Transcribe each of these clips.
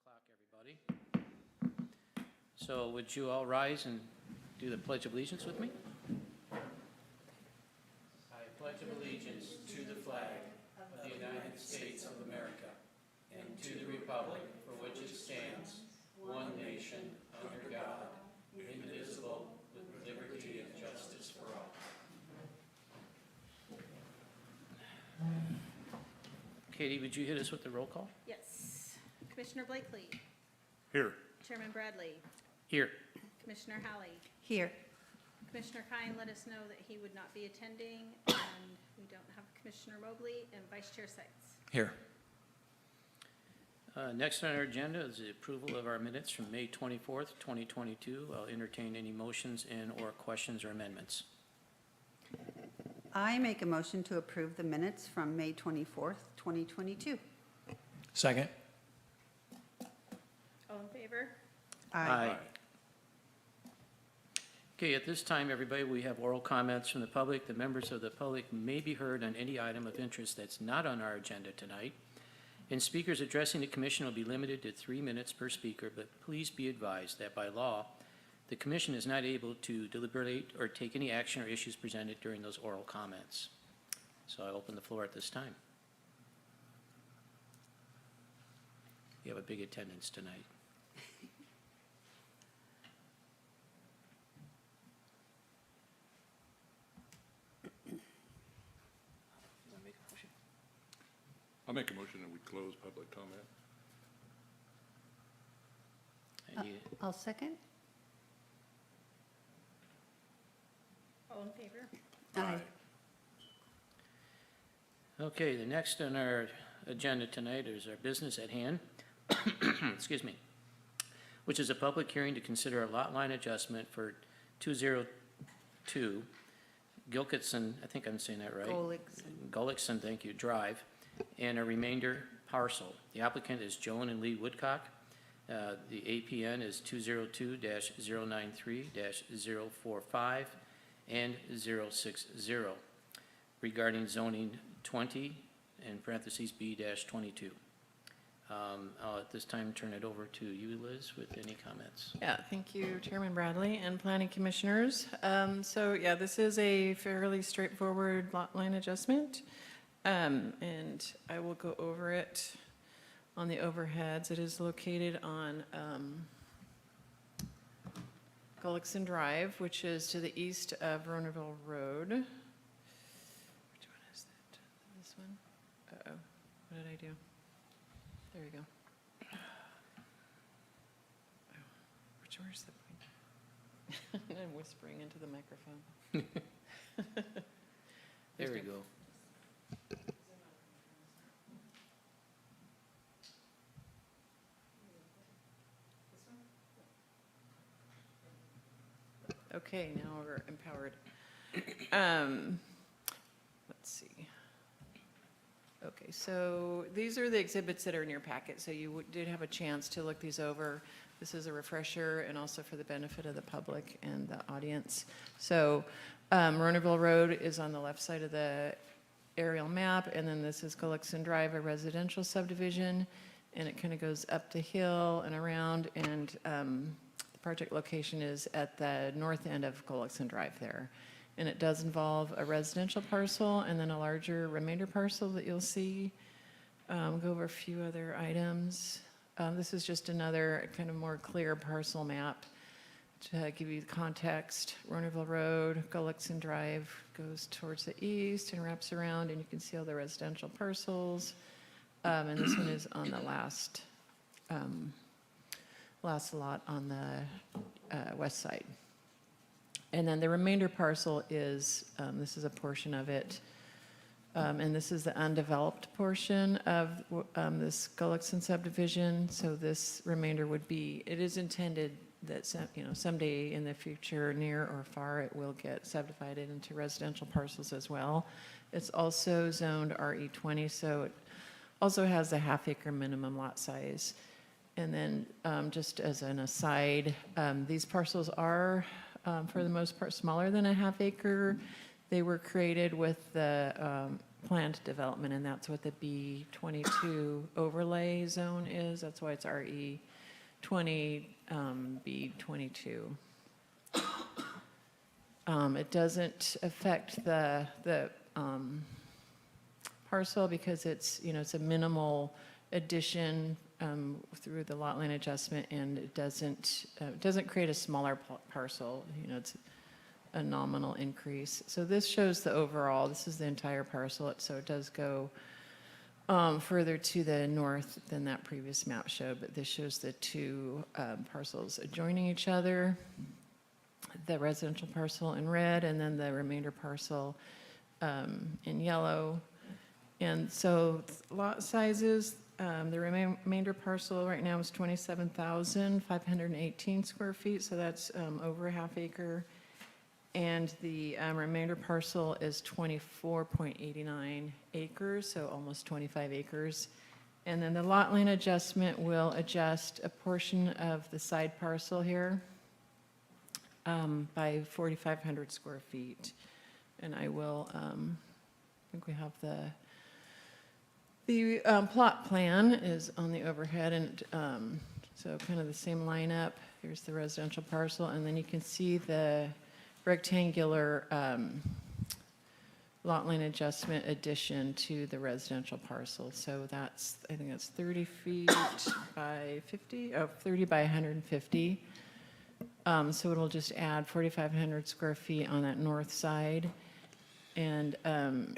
o'clock, everybody. So would you all rise and do the Pledge of Allegiance with me? I pledge allegiance to the flag of the United States of America and to the republic for which it stands, one nation, under God, indivisible, with liberty and justice for all. Katie, would you hit us with the roll call? Yes. Commissioner Blakely. Here. Chairman Bradley. Here. Commissioner Halley. Here. Commissioner Kine let us know that he would not be attending, and we don't have Commissioner Mobley and Vice Chair Seitz. Here. Next on our agenda is the approval of our minutes from May 24th, 2022. I'll entertain any motions and/or questions or amendments. I make a motion to approve the minutes from May 24th, 2022. Second. All in favor? Aye. Okay, at this time, everybody, we have oral comments from the public. The members of the public may be heard on any item of interest that's not on our agenda tonight. And speakers addressing the commission will be limited to 3 minutes per speaker, but please be advised that by law, the commission is not able to deliberate or take any action or issues presented during those oral comments. So I open the floor at this time. We have a big attendance tonight. I'll make a motion that we close public comment. I'll second. All in favor? Aye. Okay, the next on our agenda tonight is our business at hand, excuse me, which is a public hearing to consider a lot line adjustment for 202 Gilkitson, I think I'm saying that right? Gullickson, thank you, Drive, and a remainder parcel. The applicant is Joan and Lee Woodcock. The APN is 202-093-045 and 060 regarding zoning 20 in parentheses B-22. I'll at this time turn it over to you, Liz, with any comments. Yeah, thank you, Chairman Bradley and Planning Commissioners. So yeah, this is a fairly straightforward lot line adjustment. And I will go over it on the overheads. It is located on Gullickson Drive, which is to the east of Ronerville Road. Which one is that? This one? Uh-oh, what did I do? There we go. Oh, where's the point? I'm whispering into the microphone. There we go. Okay, now we're empowered. Let's see. Okay, so these are the exhibits that are in your packet, so you did have a chance to look these over. This is a refresher and also for the benefit of the public and the audience. So Ronerville Road is on the left side of the aerial map, and then this is Gullickson Drive, a residential subdivision, and it kind of goes up the hill and around, and the project location is at the north end of Gullickson Drive there. And it does involve a residential parcel and then a larger remainder parcel that you'll see. We'll go over a few other items. This is just another kind of more clear parcel map to give you the context. Ronerville Road, Gullickson Drive goes towards the east and wraps around, and you can see all the residential parcels. And this one is on the last lot on the west side. And then the remainder parcel is, this is a portion of it, and this is the undeveloped portion of this Gullickson subdivision. So this remainder would be, it is intended that someday in the future, near or far, it will get subdivided into residential parcels as well. It's also zoned RE20, so it also has a half-acre minimum lot size. And then just as an aside, these parcels are, for the most part, smaller than a half acre. They were created with the planned development, and that's what the B22 overlay zone is. That's why it's RE 20, B22. It doesn't affect the parcel because it's, it's a minimal addition through the lot line adjustment, and it doesn't create a smaller parcel. It's a nominal increase. So this shows the overall. This is the entire parcel. So it does go further to the north than that previous map showed, but this shows the two parcels adjoining each other, the residential parcel in red, and then the remainder parcel in yellow. And so lot sizes, the remainder parcel right now is 27,518 square feet, so that's over a half acre. And the remainder parcel is 24.89 acres, so almost 25 acres. And then the lot line adjustment will adjust a portion of the side parcel here by 4,500 square feet. And I will, I think we have the plot plan is on the overhead, and so kind of the same lineup. Here's the residential parcel, and then you can see the rectangular lot line adjustment addition to the residential parcel. So that's, I think that's 30 feet by 50, 30 by 150. So it'll just add 4,500 square feet on that north side. And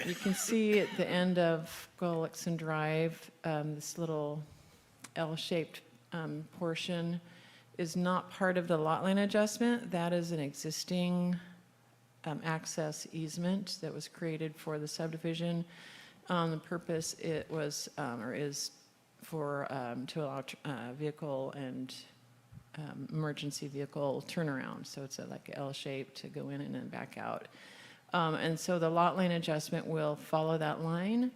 you can see at the end of Gullickson Drive, this little L-shaped portion is not part of the lot line adjustment. That is an existing access easement that was created for the subdivision. The purpose it was or is for to allow vehicle and emergency vehicle turnaround. So it's like an L shape to go in and then back out. And so the lot line adjustment will follow that line.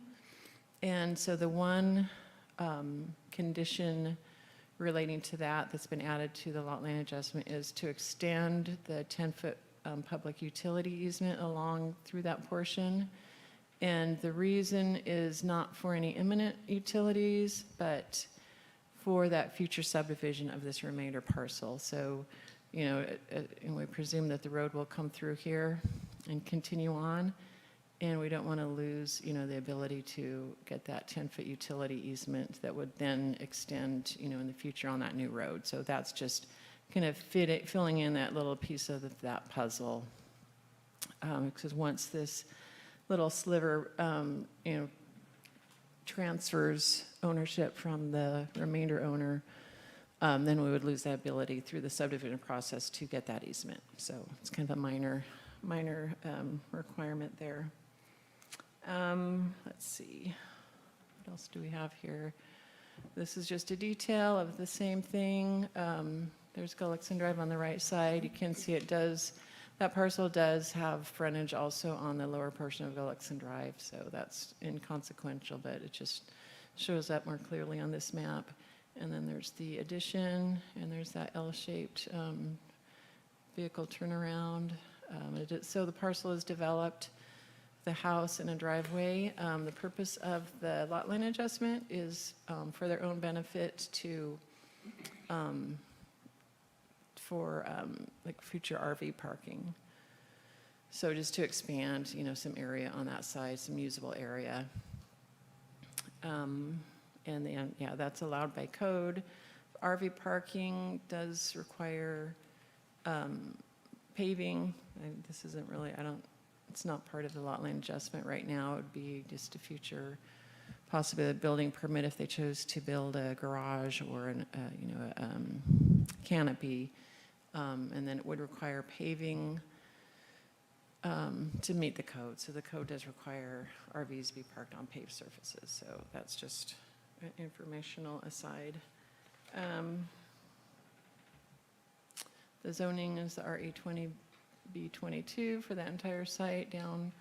And so the one condition relating to that that's been added to the lot line adjustment is to extend the 10-foot public utility easement along through that portion. And the reason is not for any imminent utilities, but for that future subdivision of this remainder parcel. So, and we presume that the road will come through here and continue on, and we don't want to lose, the ability to get that 10-foot utility easement that would then extend, in the future on that new road. So that's just kind of filling in that little piece of that puzzle. Because once this little sliver, transfers ownership from the remainder owner, then we would lose that ability through the subdivision process to get that easement. So it's kind of a minor requirement there. Let's see, what else do we have here? This is just a detail of the same thing. There's Gullickson Drive on the right side. You can see that parcel does have frontage also on the lower portion of Gullickson Drive, so that's inconsequential, but it just shows up more clearly on this map. And then there's the addition, and there's that L-shaped vehicle turnaround. So the parcel is developed, the house and a driveway. The purpose of the lot line adjustment is for their own benefit to, for like future RV parking. So just to expand, some area on that side, some usable area. And then, that's allowed by code. RV parking does require paving. This isn't really, it's not part of the lot line adjustment right now. It would be just a future, possibly a building permit if they chose to build a garage or a canopy. And then it would require paving to meet the code. So the code does require RVs to be parked on paved surfaces. So that's just an informational aside. The zoning is the RE20B22 for that entire site down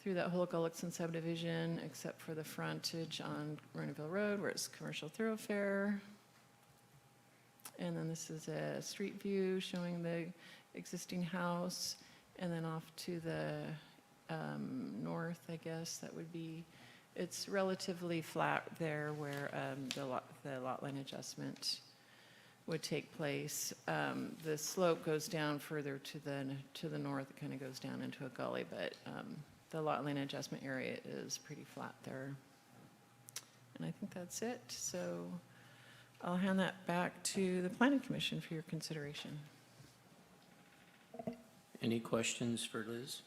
through that whole Gullickson subdivision, except for the frontage on Rooneyville Road where it's commercial thoroughfare. And then this is a street view showing the existing house, and then off to the north, I guess, that would be, it's relatively flat there where the lot line adjustment would take place. The slope goes down further to the north, it kind of goes down into a gully, but the lot line adjustment area is pretty flat there. And I think that's it, so I'll hand that back to the Planning Commission for your consideration. Any questions for Liz?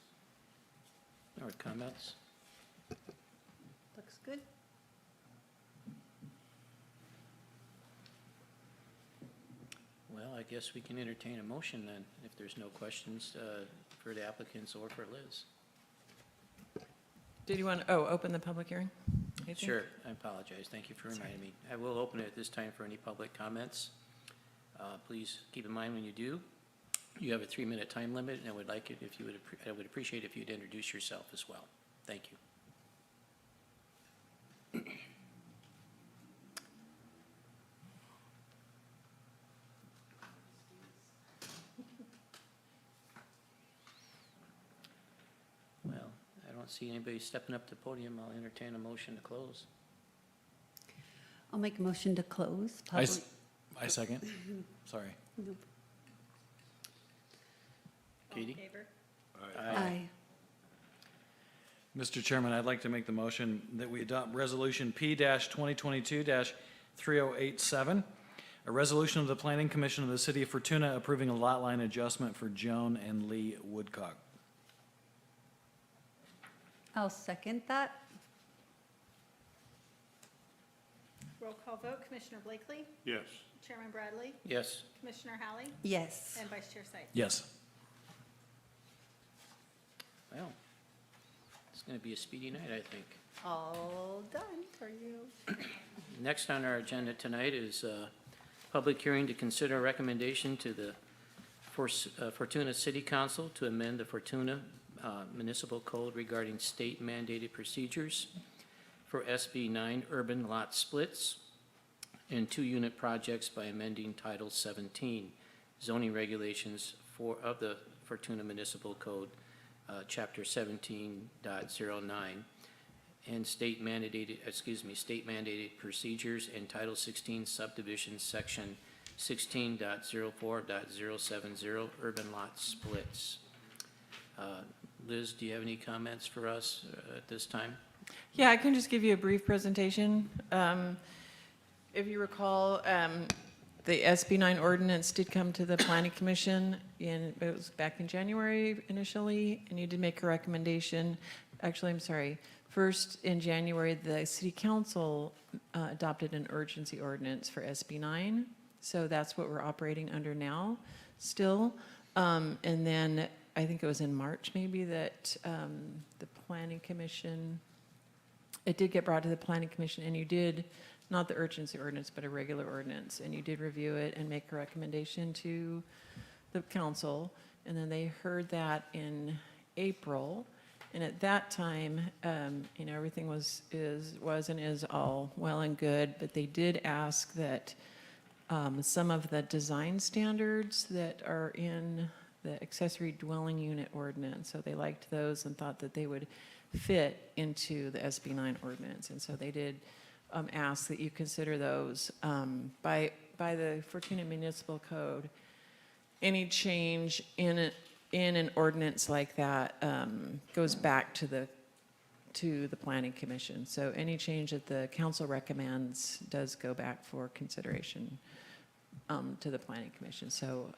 Or comments? Looks good. Well, I guess we can entertain a motion then, if there's no questions for the applicants or for Liz. Did you want to, open the public hearing? I think? Sure, I apologize. Thank you for reminding me. I will open it at this time for any public comments. Please keep in mind when you do, you have a 3-minute time limit, and I would like it if you would, I would appreciate if you'd introduce yourself as well. Thank you. Well, I don't see anybody stepping up to the podium. I'll entertain a motion to close. I'll make a motion to close I public. I second. Sorry. All in Katie? favor? Aye. Mr. Chairman, I'd like to make the motion that we adopt Resolution P-2022-3087, a resolution of the Planning Commission of the City of Fortuna approving a lot line adjustment for Joan and Lee Woodcock. I'll second that. Roll call vote, Commissioner Blakely, Yes. Chairman Bradley, Yes. Commissioner Hallie, Yes. and Vice Chair Sight. Yes. Well, it's going to be a speedy night, I think. All done for you. Next on our agenda tonight is a public hearing to consider a recommendation to the Fortuna City Council to amend the Fortuna Municipal Code regarding state mandated procedures for SB 9 urban lot splits and 2-unit projects by amending Title 17 zoning regulations of the Fortuna Municipal Code, Chapter 17.09, and state mandated procedures in Title 16 subdivision section 16.04.070 urban lot splits. Liz, do you have any comments for us at this time? Yeah, I can just give you a brief presentation. If you recall, the SB 9 ordinance did come to the Planning Commission, and it was back in January initially, and you did make a recommendation. Actually, I'm sorry. First, in January, the City Council adopted an urgency ordinance for SB 9, so that's what we're operating under now still. And then I think it was in March maybe that the Planning Commission, it did get brought to the Planning Commission, and you did, not the urgency ordinance, but a regular ordinance, and you did review it and make a recommendation to the council, and then they heard that in April, and at that time, everything was and is all well and good, but they did ask that some of the design standards that are in the accessory dwelling unit ordinance, so they liked those and thought that they would fit into the SB 9 ordinance, and so they did ask that you consider those. By the Fortuna Municipal Code, any change in an ordinance like that goes back to the Planning Commission. So any change that the council recommends does go back for consideration to the Planning Commission. So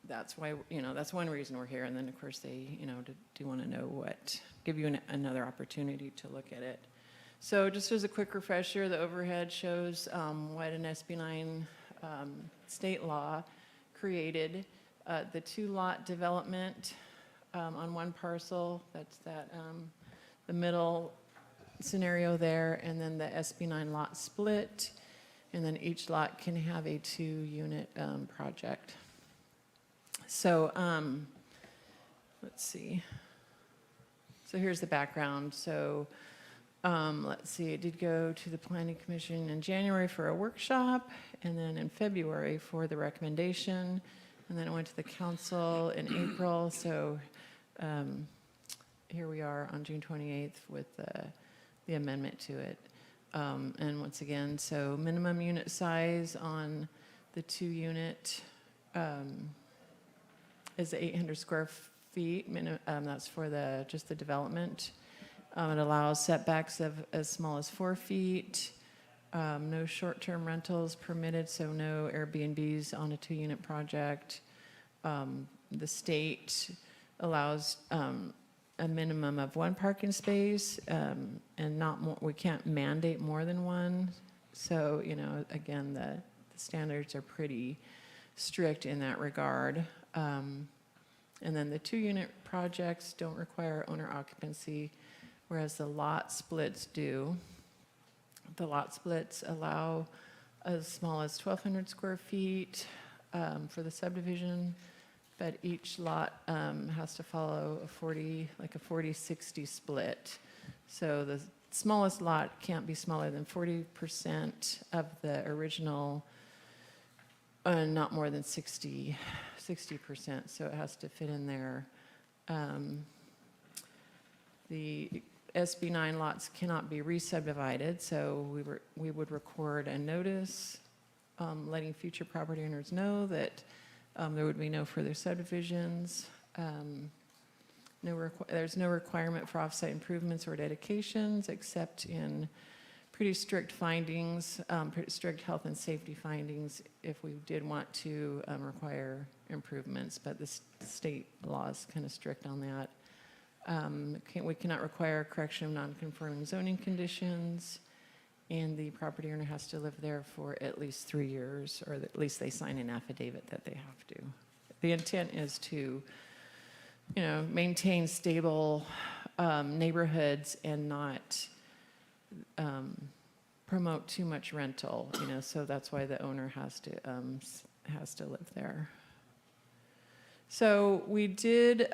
that's why, that's one reason we're here. And then, of course, they, do want to know give you another opportunity to look at it. So just as a quick refresher, the overhead shows what an SB 9 state law created. The 2-lot development on one parcel, that's the middle scenario there, and then the SB 9 lot split, and then each lot can have a 2-unit project. So let's see. So here's the background. So let's see, it did go to the Planning Commission in January for a workshop, and then in February for the recommendation, and then it went to the council in April. So here we are on June 28th with the amendment to it. And once again, so minimum unit size on the 2-unit is 800 square feet. That's for just the development. It allows setbacks of as small as 4 feet. No short-term rentals permitted, so no Airbnbs on a 2-unit project. The state allows a minimum of 1 parking space, and not more. We can't mandate more than 1. So, again, the standards are pretty strict in that regard. And then the 2-unit projects don't require owner occupancy, whereas the lot splits do. The lot splits allow as small as 1,200 square feet for the subdivision, but each lot has to follow a 40-60 split. So the smallest lot can't be smaller than 40% of the original, not more than 60%, so it has to fit in there. The SB 9 lots cannot be re-subdivided, so we would record a notice letting future property owners know that there would be no further subdivisions. There's no requirement for off-site improvements or dedications except in pretty strict findings, pretty strict health and safety findings if we did want to require improvements, but the state law is kind of strict on that. We cannot require correction of non-conforming zoning conditions, and the property owner has to live there for at least 3 years, or at least they sign an affidavit that they have to. The intent is to, maintain stable neighborhoods and not promote too much rental, so that's why the owner has to live there. So we did,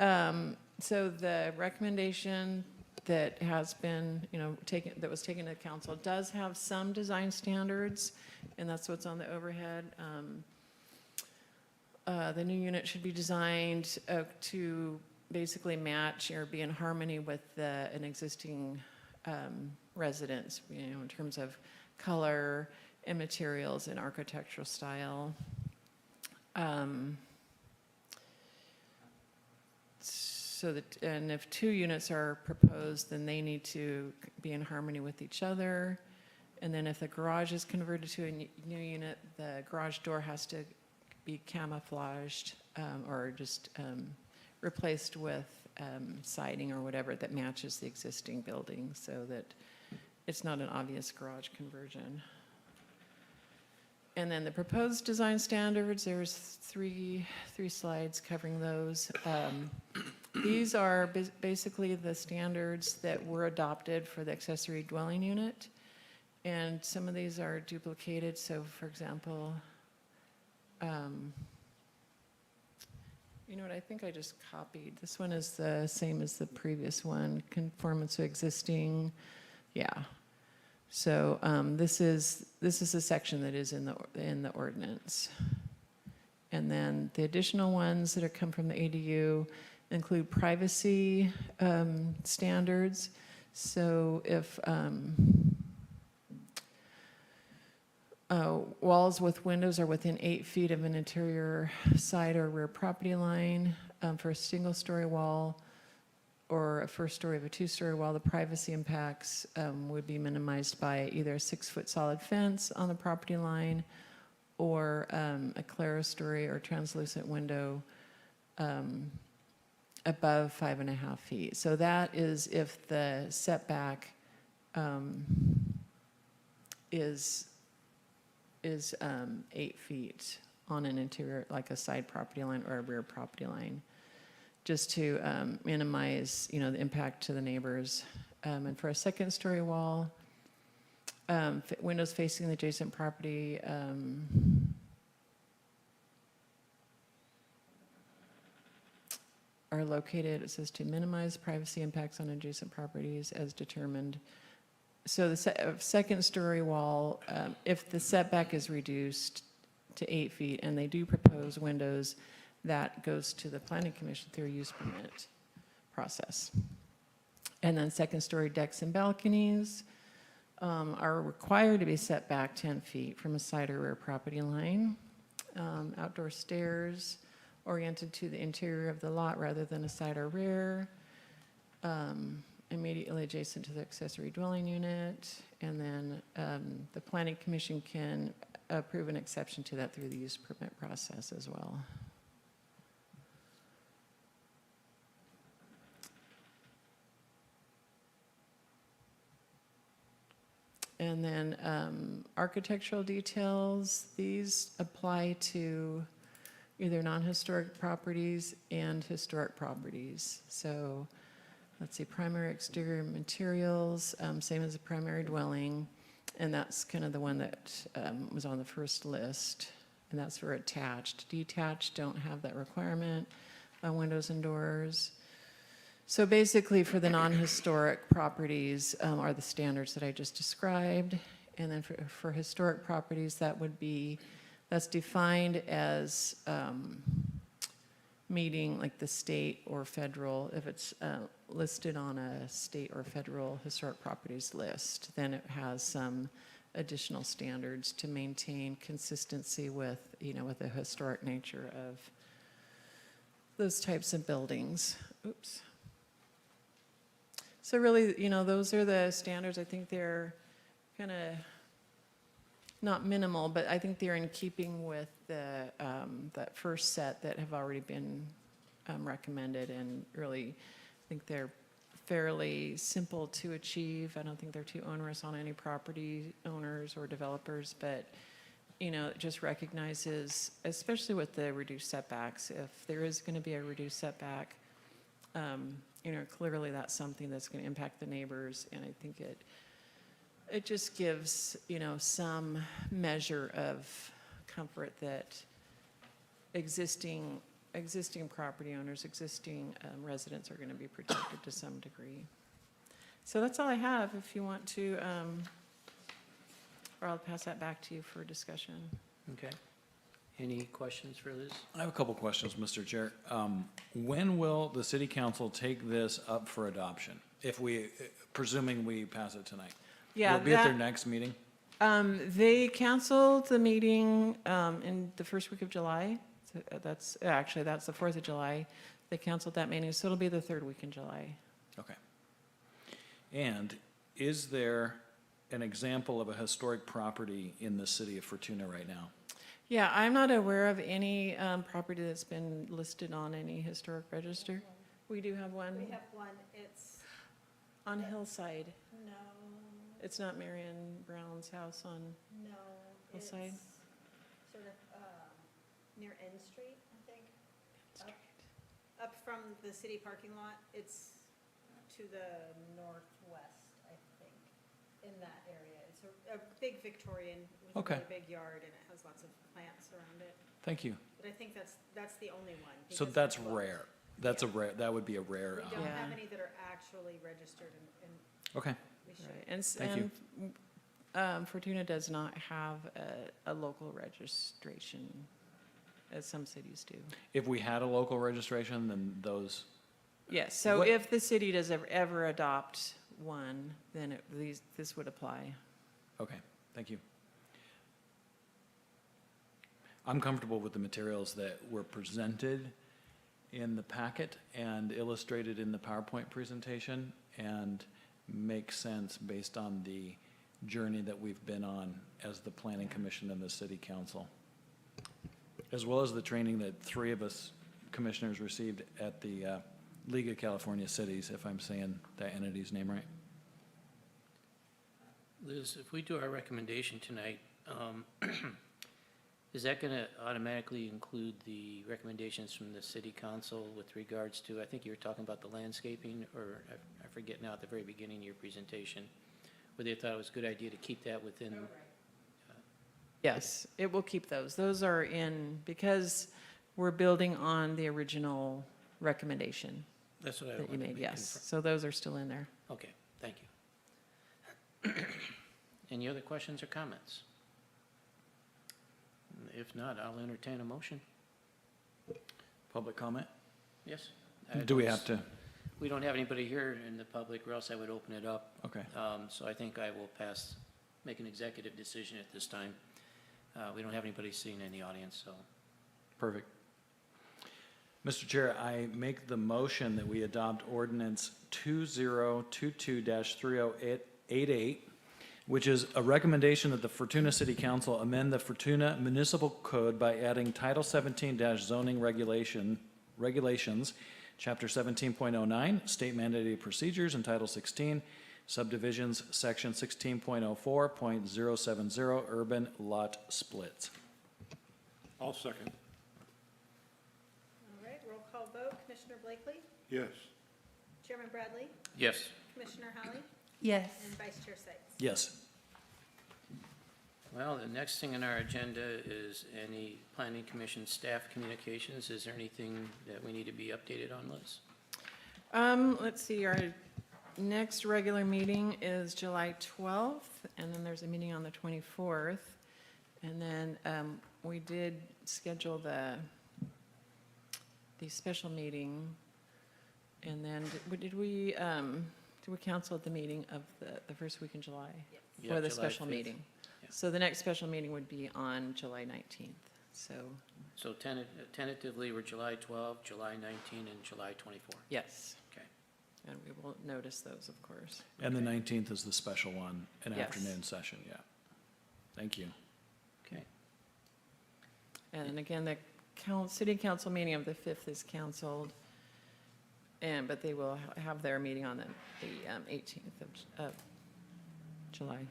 so the recommendation that has been, that was taken to council does have some design standards, and that's what's on the overhead. The new unit should be designed to basically match or be in harmony with an existing residence, in terms of color and materials and architectural style. And if 2 units are proposed, then they need to be in harmony with each other. And then if the garage is converted to a new unit, the garage door has to be camouflaged or just replaced with siding or whatever that matches the existing building so that it's not an obvious garage conversion. And then the proposed design standards, there's three slides covering those. These are basically the standards that were adopted for the accessory dwelling unit. And some of these are duplicated. So for example, what I think I just copied. This one is the same as the previous one, conformance to existing. Yeah. So this is a section that is in the ordinance. And then the additional ones that come from the ADU include privacy standards. So if walls with windows are within 8 feet of an interior side or rear property line for a single-story wall or a first story of a 2-story wall, the privacy impacts would be minimized by either a 6-foot solid fence on the property line or a clerestory or translucent window above 5.5 feet. So that is if the setback is 8 feet on an interior, like a side property line or a rear property line, just to minimize, the impact to the neighbors. And for a 2nd-story wall, windows facing the adjacent property are located, it says, to minimize privacy impacts on adjacent properties as determined. So the 2nd-story wall, if the setback is reduced to 8 feet and they do propose windows, that goes to the planning commission through a use permit. process. And then second-story decks and balconies are required to be set back 10 feet from a side or rear property line. Outdoor stairs oriented to the interior of the lot rather than a side or rear. Immediately adjacent to the accessory dwelling unit. And then the planning commission can approve an exception to that through the use permit process as well. And then architectural details, these apply to either non-historic properties and historic properties. So let's see, primary exterior materials, same as a primary dwelling. And that's kind of the one that was on the first list. And that's for attached. Detached don't have that requirement, windows and doors. So basically, for the non-historic properties are the standards that I just described. And then for historic properties, that's defined as meeting like the state or federal, if it's listed on a state or federal historic properties list, then it has some additional standards to maintain consistency with, with the historic nature of those types of buildings. Oops. So really, those are the standards. I think they're kind of not minimal, but I think they're in keeping with the that first set that have already been recommended, and really, I think they're fairly simple to achieve. I don't think they're too onerous on any property owners or developers, but it just recognizes, especially with the reduced setbacks, if there is going to be a reduced setback, clearly that's something that's going to impact the neighbors, and I think it just gives, some measure of comfort that existing property owners, existing residents are going to be protected to some degree. So that's all I have. If you want to, or I'll pass that back to you for discussion. Okay. Any questions for Liz? I have a couple questions, Mr. Chair. When will the city council take this up for adoption? Presuming we pass it tonight? Yeah, Will it be at their next meeting? They canceled the meeting in the first week of July. So that's the 4th of July. They canceled that meeting, so it'll be the third week in July. Okay. And is there an example of a historic property in the city of Fortuna right now? Yeah, I'm not aware of any property that's been listed on any historic register. We do have one We have one, it's, on Hillside. no, It's not Marion Brown's house on, no, it's Hillside? sort of near N Street, I think. Up from the city parking lot, it's to the northwest, I think, in that area. It's a big Victorian with a Okay. really big yard, and it has lots of plants around it. Thank you. But I think that's the only one. So because that's they're closed. rare. That's a rare, that would be a rare. We don't Yeah. have any that are actually registered, and Okay. we should. right, and Thank you. Fortuna does not have a local registration, as some cities do. If we had a local registration, then those, Yes, so What- if the city does ever adopt one, then this would apply. okay, thank you. I'm comfortable with the materials that were presented in the packet and illustrated in the PowerPoint presentation, and make sense based on the journey that we've been on as the Planning Commission and the City Council, as well as the training that 3 of us commissioners received at the League of California Cities, if I'm saying that entity's name right. Liz, if we do our recommendation tonight, is that going to automatically include the recommendations from the city council with regards to, I think you were talking about the landscaping, or I forget now at the very beginning of your presentation, where they thought it was a good idea to keep that within, Yes, it will keep those. Those are in, because we're building on the original recommendation that's what I that you wanted to made, be yes. confirmed. So those are still in there. Okay, thank you. Any other questions or comments? If not, I'll entertain a motion. Public comment? Yes? Do we have to? We don't have anybody here in the public, or else I would open it up. Okay. So I think I will make an executive decision at this time. We don't have anybody seen in the audience, so. Perfect. Mr. Chair, I make the motion that we adopt ordinance 2022-3088, which is a recommendation that the Fortuna City Council amend the Fortuna Municipal Code by adding Title 17-zoning regulations, Chapter 17.09, state mandated procedures, and Title 16, subdivisions, Section 16.04.070, urban lot splits. I'll second. All right, roll call vote. Commissioner Blakely, Yes. Chairman Bradley, Yes. Commissioner Holly, Yes. and Vice Chair Sights. Yes. Well, the next thing on our agenda is any planning commission staff communications. Is there anything that we need to be updated on, Liz? Let's see, our next regular meeting is July 12th, and then there's a meeting on the 24th. And then we did schedule the special meeting, and then did we cancel the meeting of the first week in July? Yeah, For the July special 5th. meeting? Yeah. So the next special meeting would be on July 19th, so, So tentatively, we're July 12, July 19, and July 24. yes. Okay. And we will notice those, of course. And the 19th is the special one, an Yes. afternoon session, yeah. Thank you. Okay. And again, the city council meeting of the 5th is canceled, but they will have their meeting on the 18th of July.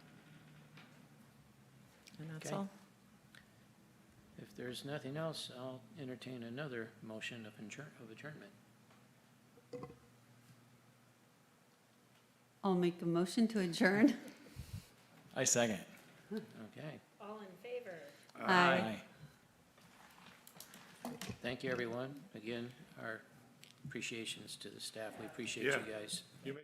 And that's Okay. all. If there's nothing else, I'll entertain another motion of adjournment. I'll make a motion to adjourn. I second. Okay. All in favor? Aye. Thank you, everyone. Again, our appreciations to the staff. We appreciate Yeah. you guys. You may-